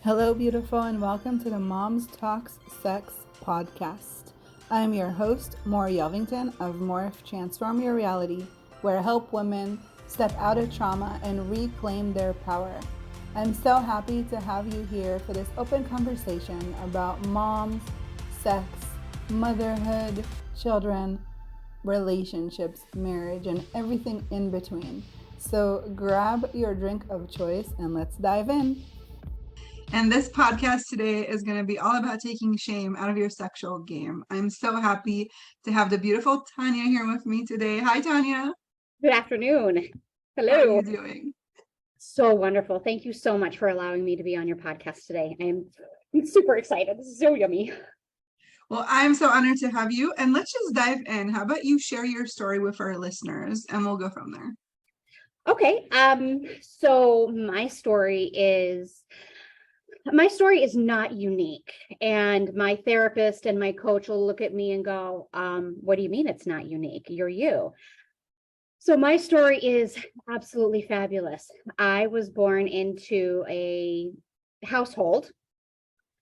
Hello, beautiful, and welcome to the Moms Talks Sex podcast. I'm your host, Maura Yelvington of Morph Transform Your Reality, where I help women step out of trauma and reclaim their power. I'm so happy to have you here for this open conversation about moms, sex, motherhood, children, relationships, marriage, and everything in between. So grab your drink of choice and let's dive in. And this podcast today is going to be all about taking shame out of your sexual game. I'm so happy to have the beautiful Tonya here with me today. Hi, Tonya. Good afternoon. Hello. How are you doing? So wonderful. Thank you so much for allowing me to be on your podcast today. I'm super excited. This is so yummy. Well, I'm so honored to have you. And let's just dive in. How about you share your story with our listeners and we'll go from there. Okay. So my story is not unique. And my therapist and my coach will look at me and go, what do you mean it's not unique? You're you. So my story is absolutely fabulous. I was born into a household,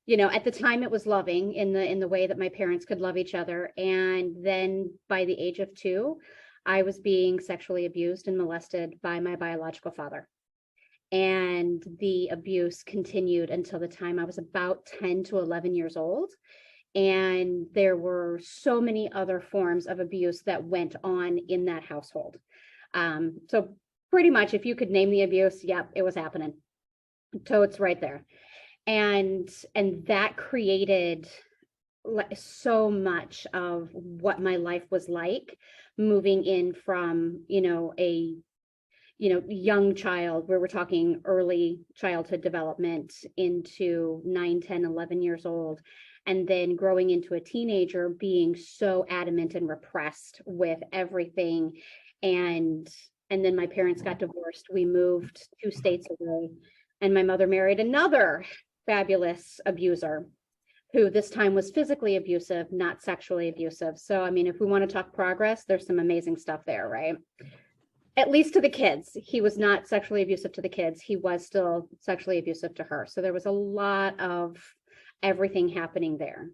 at the time it was loving in the way that my parents could love each other. And then by the age of 2, I was being sexually abused and molested by my biological father. And the abuse continued until the time I was about 10 to 11 years old. And there were so many other forms of abuse that went on in that household. So pretty much if you could name the abuse, yep, it was happening. So it's right there. And that created so much of what my life was like, moving in from, a young child, where we're talking early childhood development, into 9, 10, 11 years old. And then growing into a teenager, being so adamant and repressed with everything. And then my parents got divorced. We moved 2 states away. And my mother married another fabulous abuser, who this time was physically abusive, not sexually abusive. So, I mean, if we want to talk progress, there's some amazing stuff there, right? At least to the kids. He was not sexually abusive to the kids. He was still sexually abusive to her. So there was a lot of everything happening there.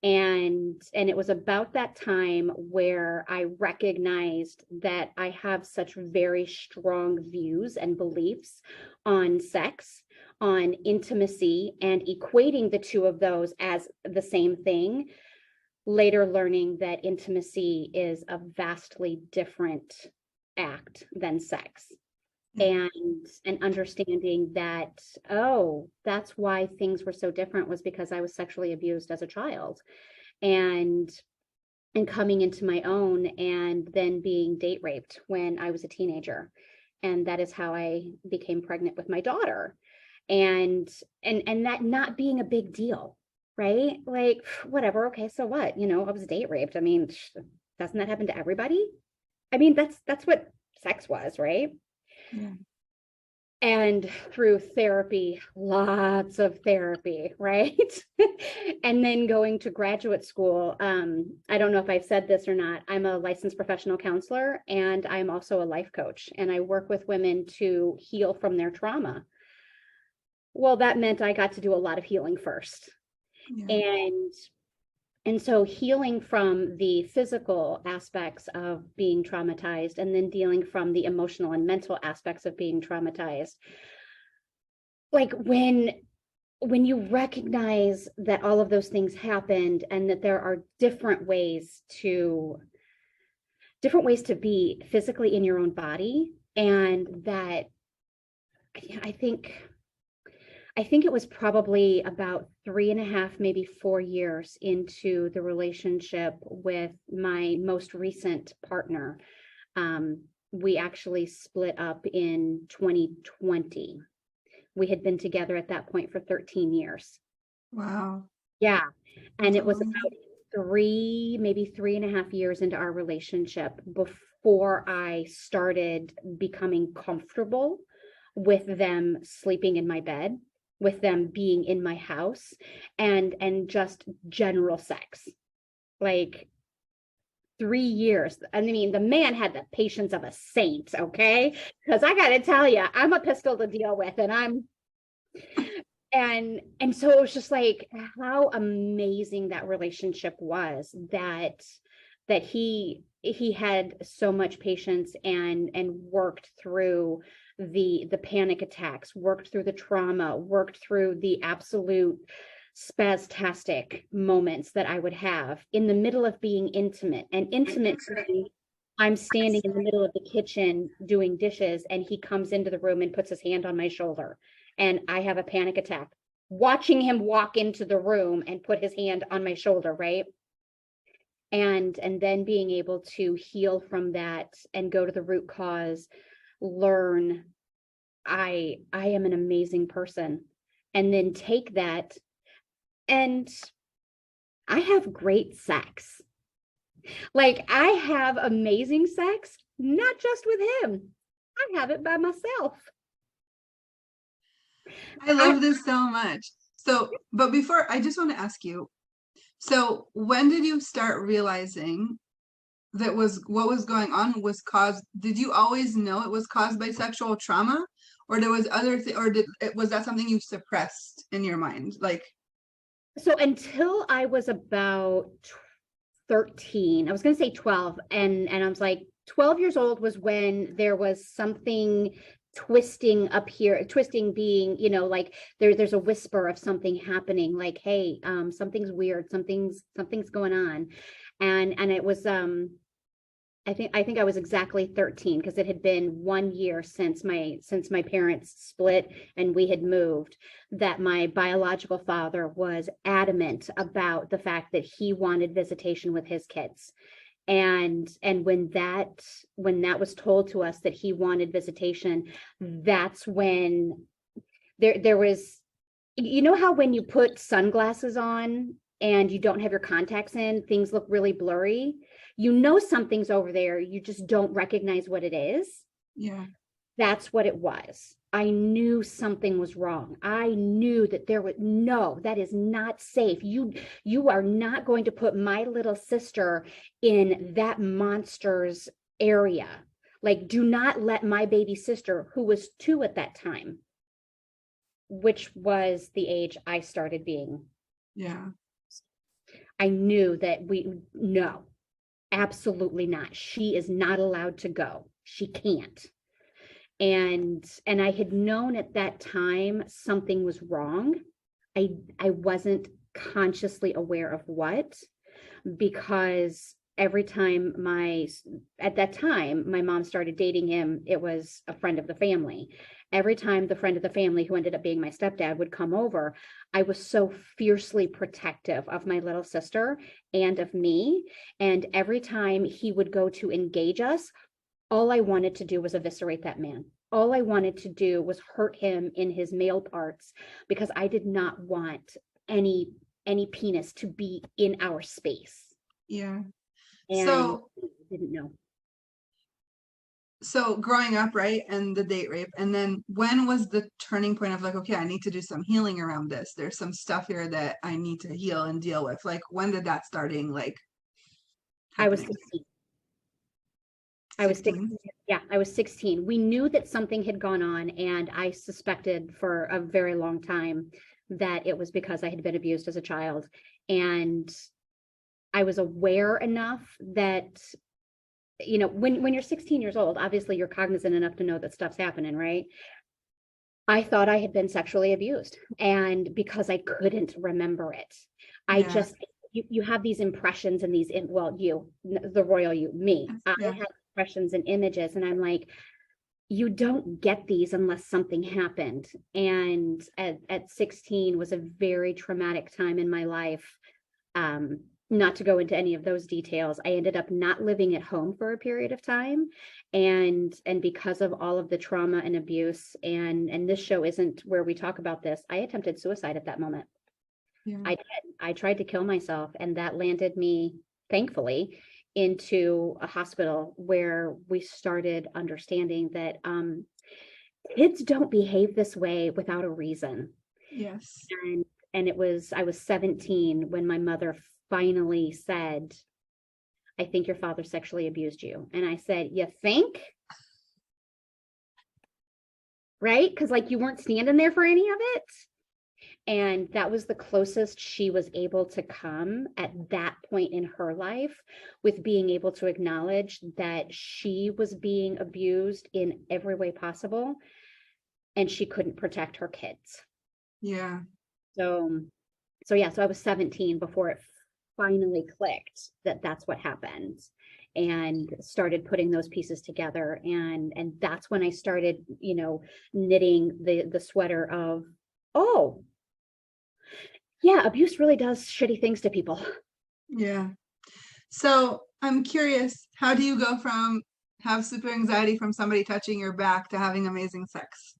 And it was about that time where I recognized that I have such very strong views and beliefs on sex, on intimacy, and equating the two of those as the same thing. Later learning that intimacy is a vastly different act than sex. And understanding that, that's why things were so different, was because I was sexually abused as a child, and coming into my own, and then being date raped when I was a teenager. And that is how I became pregnant with my daughter. And that not being a big deal, right? Like, whatever. Okay, so what? I was date raped. I mean, doesn't that happen to everybody? I mean, that's what sex was, right? Yeah. And through therapy, lots of therapy, right? And then going to graduate school. I don't know if I've said this or not. I'm a licensed professional counselor, and I'm also a life coach, and I work with women to heal from their trauma. Well, that meant I got to do a lot of healing first. Yeah. And so healing from the physical aspects of being traumatized, and then dealing from the emotional and mental aspects of being traumatized. Like when you recognize that all of those things happened, and that there are different ways to be physically in your own body, and that I think it was probably about 3.5, maybe 4 years into the relationship with my most recent partner. We actually split up in 2020. We had been together at that point for 13 years. Wow. Yeah. And it was about 3, maybe 3.5 years into our relationship before I started becoming comfortable with them sleeping in my bed, with them being in my house, and just general sex. Like 3 years. I mean, the man had the patience of a saint, okay? Because I got to tell you, I'm a pistol to deal with, and And so it was just like how amazing that relationship was, that he had so much patience and worked through the panic attacks, worked through the trauma, worked through the absolute spastastic moments that I would have in the middle of being intimate. And intimate to me, I'm standing in the middle of the kitchen doing dishes, and he comes into the room and puts his hand on my shoulder, and I have a panic attack watching him walk into the room and put his hand on my shoulder, right? And then being able to heal from that and go to the root cause, learn I am an amazing person, and then take that, and I have great sex. Like, I have amazing sex, not just with him. I have it by myself. I love this so much. So, but before, I just want to ask you, so when did you start realizing that was what was going on was caused, did you always know it was caused by sexual trauma, or there was other or was that something you suppressed in your mind? Like, So until I was about 13, I was going to say 12, and I was like 12 years old was when there was something twisting up here, twisting being, like there's a whisper of something happening, like, hey, something's weird, something's going on. And it was I think I was exactly 13, because it had been 1 year since my parents split and we had moved, that my biological father was adamant about the fact that he wanted visitation with his kids. And when that was told to us that he wanted visitation, that's when there was, how when you put sunglasses on and you don't have your contacts in, things look really blurry. Something's over there, you just don't recognize what it is. yeah. That's what it was. I knew something was wrong. I knew that that is not safe. You are not going to put my little sister in that monster's area. Like, do not let my baby sister, who was 2 at that time, which was the age I started being. Yeah. I knew that no, absolutely not. She is not allowed to go. She can't. And I had known at that time something was wrong. I wasn't consciously aware of what, because every time at that time my mom started dating him, it was a friend of the family. Every time the friend of the family, who ended up being my stepdad, would come over, I was so fiercely protective of my little sister and of me. And every time he would go to engage us, all I wanted to do was eviscerate that man. All I wanted to do was hurt him in his male parts, because I did not want any penis to be in our space. Yeah. And So I didn't know. So growing up, right, and the date rape, and then when was the turning point of like, okay, I need to do some healing around this. There's some stuff here that I need to heal and deal with. Like, when did that starting like I was happening? 16. I was 16. Yeah, I was 16. We knew that something had gone on, and I suspected for a very long time that it was because I had been abused as a child. And I was aware enough that, when you're 16 years old, obviously you're cognizant enough to know that stuff's happening, right? I thought I had been sexually abused, and because I couldn't remember it, I just, you have these impressions and these, the royal you, me, I have impressions and images, and I'm like, you don't get these unless something happened. And at 16 was a very traumatic time in my life. Not to go into any of those details, I ended up not living at home for a period of time. And because of all of the trauma and abuse, and this show isn't where we talk about this, I attempted suicide at that moment. Yeah. I tried to kill myself, and that landed me, thankfully, into a hospital where we started understanding that kids don't behave this way without a reason. Yes. And I was 17 when my mother finally said, I think your father sexually abused you. And I said, you think? Right? Because like, you weren't standing there for any of it. And that was the closest she was able to come at that point in her life, with being able to acknowledge that she was being abused in every way possible and she couldn't protect her kids. Yeah. So yeah, so I was 17 before it finally clicked that that's what happened, and started putting those pieces together. And that's when I started, knitting the sweater of, oh, yeah, abuse really does shitty things to people. Yeah. So I'm curious, how do you go from have super anxiety from somebody touching your back to having amazing sex?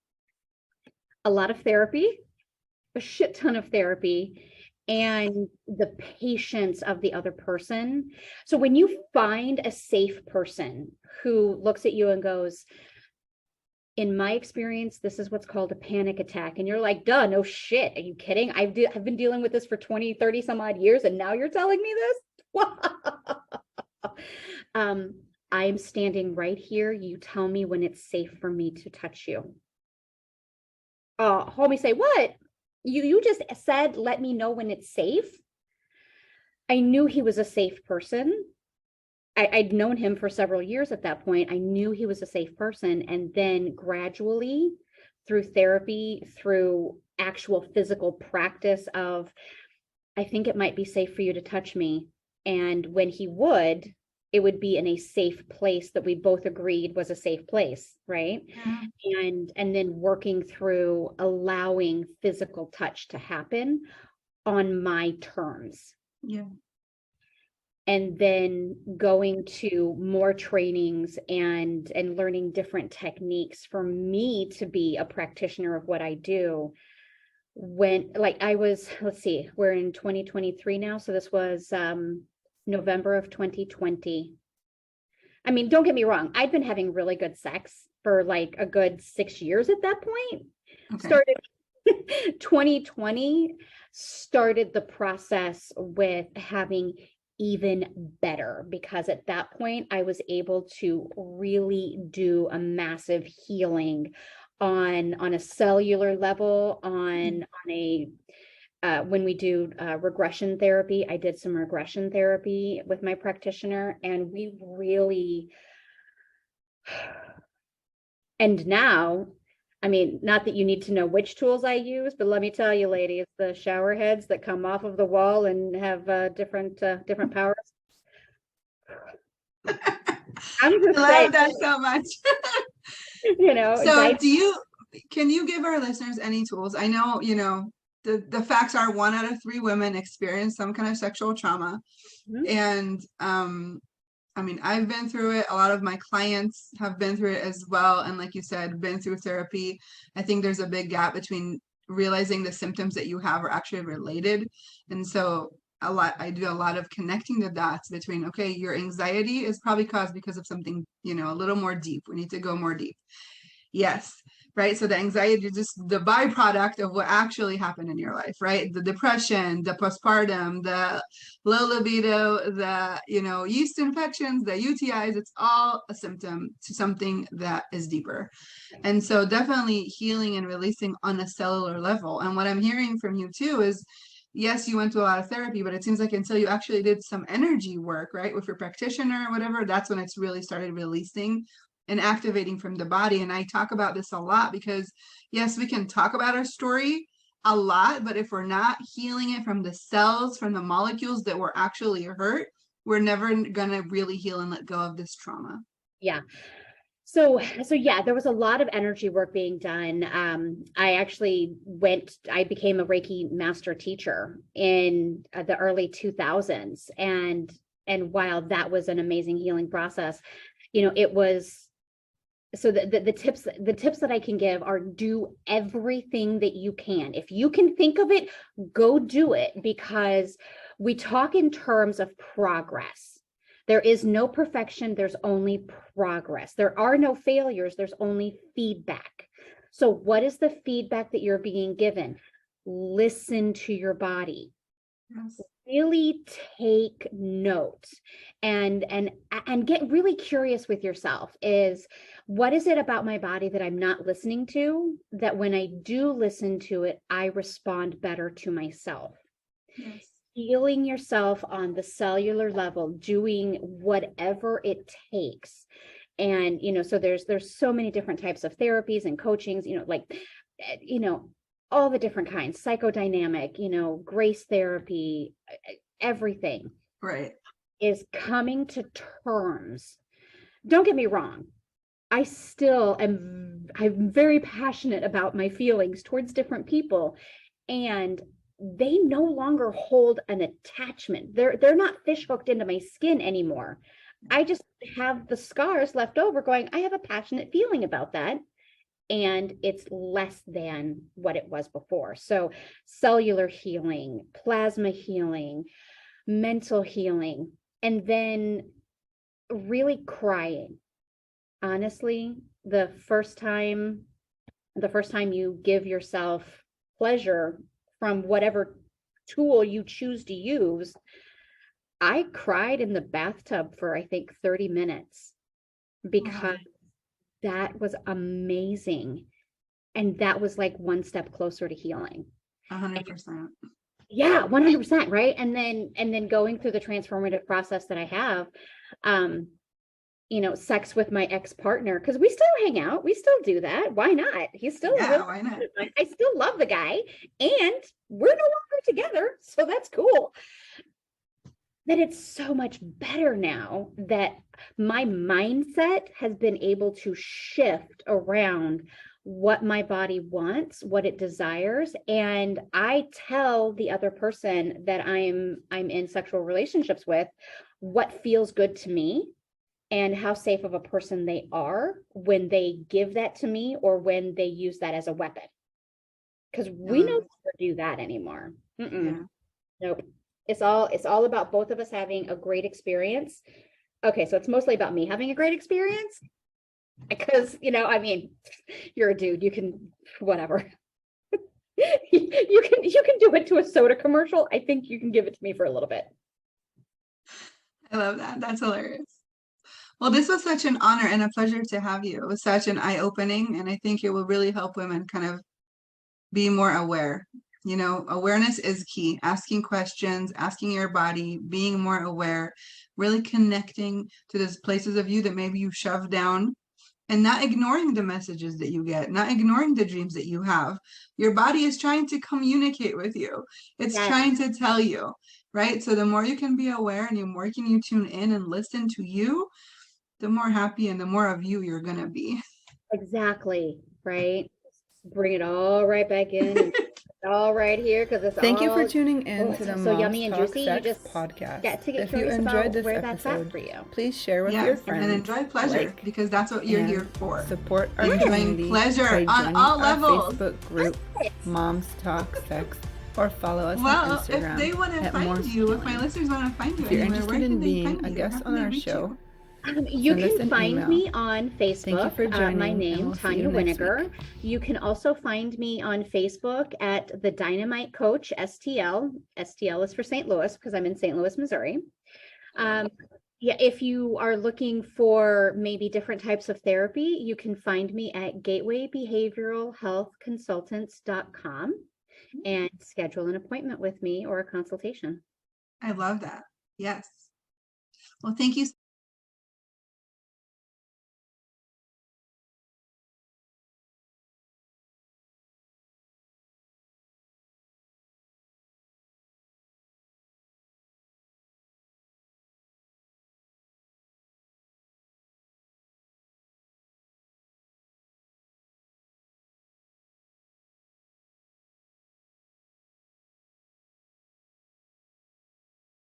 A lot of therapy, a shit ton of therapy, and the patience of the other person. So when you find a safe person who looks at you and goes, in my experience, this is what's called a panic attack. And you're like, duh, no shit. Are you kidding? I've been dealing with this for 20, 30 some odd years. And now you're telling me this? I'm standing right here. You tell me when it's safe for me to touch you. Homie, say what? You just said, let me know when it's safe. I knew he was a safe person. I'd known him for several years at that point. I knew he was a safe person. And then gradually, through therapy, through actual physical practice of, I think it might be safe for you to touch me. And when he would, it would be in a safe place that we both agreed was a safe place, right? Yeah. And then working through allowing physical touch to happen on my terms. Yeah. And then going to more trainings and learning different techniques for me to be a practitioner of what I do. When, like, I was, let's see, we're in 2023 now. So this was November of 2020. I mean, don't get me wrong. I'd been having really good sex for like a good 6 years at that point. Okay. Started 2020, started the process with having even better, because at that point I was able to really do a massive healing on a cellular level, on a when we do regression therapy. I did some regression therapy with my practitioner, and we really, and now, I mean, not that you need to know which tools I use, but let me tell you, ladies, the shower heads that come off of the wall and have different powers. I'm just I saying, love that so much. So can you give our listeners any tools? I know, the facts are 1 out of 3 women experience some kind of sexual trauma. Mhm. And I mean, I've been through it. A lot of my clients have been through it as well. And like you said, been through therapy. I think there's a big gap between realizing the symptoms that you have are actually related. And so I do a lot of connecting the dots between, okay, your anxiety is probably caused because of something, a little more deep. We need to go more deep. Yes. Right. So the anxiety is just the byproduct of what actually happened in your life, right? The depression, the postpartum, the low libido, the, yeast infections, the UTIs, it's all a symptom to something that is deeper. And so definitely healing and releasing on a cellular level. And what I'm hearing from you too is, yes, you went to a lot of therapy, but it seems like until you actually did some energy work, right, with your practitioner or whatever, that's when it's really started releasing and activating from the body. And I talk about this a lot because, yes, we can talk about our story a lot, but if we're not healing it from the cells, from the molecules that were actually hurt, we're never going to really heal and let go of this trauma. Yeah. So yeah, there was a lot of energy work being done. I became a Reiki master teacher in the early 2000s. And while that was an amazing healing process, it was, so the tips that I can give are, do everything that you can. If you can think of it, go do it, because we talk in terms of progress. There is no perfection. There's only progress. There are no failures. There's only feedback. So what is the feedback that you're being given? Listen to your body. Yes. really take note and get really curious with yourself. Is what is it about my body that I'm not listening to, that when I do listen to it, I respond better to myself? Yes. Healing yourself on the cellular level, doing whatever it takes. And, so there's so many different types of therapies and coachings, like, all the different kinds, psychodynamic, grace therapy, everything. Right. Is coming to terms. Don't get me wrong. I'm very passionate about my feelings towards different people, and they no longer hold an attachment. They're not fish hooked into my skin anymore. I just have the scars left over going, I have a passionate feeling about that. And it's less than what it was before. So cellular healing, plasma healing, mental healing, and then really crying. Honestly, the first time you give yourself pleasure from whatever tool you choose to use, I cried in the bathtub for, I think, 30 minutes because that was amazing. And that was like one step closer to healing. 100%. Yeah, 100%. Right. And then going through the transformative process that I have, sex with my ex-partner, because we still hang out. We still do that. Why not? He's still why not? I still love the guy, and we're no longer together. So that's cool. That it's so much better now that my mindset has been able to shift around what my body wants, what it desires. And I tell the other person that I'm in sexual relationships with what feels good to me and how safe of a person they are when they give that to me or when they use that as a weapon. Because we no longer do that anymore. Yeah. Nope. It's all about both of us having a great experience. Okay, so it's mostly about me having a great experience. Because, you're a dude, you can, whatever. you can do it to a soda commercial. I think you can give it to me for a little bit. I love that. That's hilarious. Well, this was such an honor and a pleasure to have you. It was such an eye-opening, and I think it will really help women kind of be more aware. Awareness is key. Asking questions, asking your body, being more aware, really connecting to those places of you that maybe you shove down, and not ignoring the messages that you get, not ignoring the dreams that you have. Your body is trying to communicate with you. It's trying to tell you, right? So the more you can be aware and the more can you tune in and listen to you, the more happy and the more of you you're going to be. Exactly. Right. Bring it all right back in. All right here, because it's Thank you for tuning in to the so Moms yummy and Talk juicy. Sex you just podcast. Get to get if you curious enjoyed about this where that's episode, at for you. please share with your friends. And enjoy pleasure, because that's what you're here for. Support our Enjoying community pleasure by on joining all our levels. Facebook group, Moms Talk Sex, or follow us on Well, Instagram if they want to at find More you, if my Healing. listeners want to find you If you're anywhere, where interested can in they being find a you? guest How can on they our reach show, you send us can an find email. me on Facebook. Thank you for joining, my and name, we'll see you Tonya next Winingar. week. You can also find me on Facebook at the Dynamite Coach STL. STL is for St. Louis because I'm in St. Louis, Missouri. Yeah, if you are looking for maybe different types of therapy, you can find me at gatewaybehavioralhealthconsultants.com and schedule an appointment with me or a consultation. I love that. Yes. Well, thank you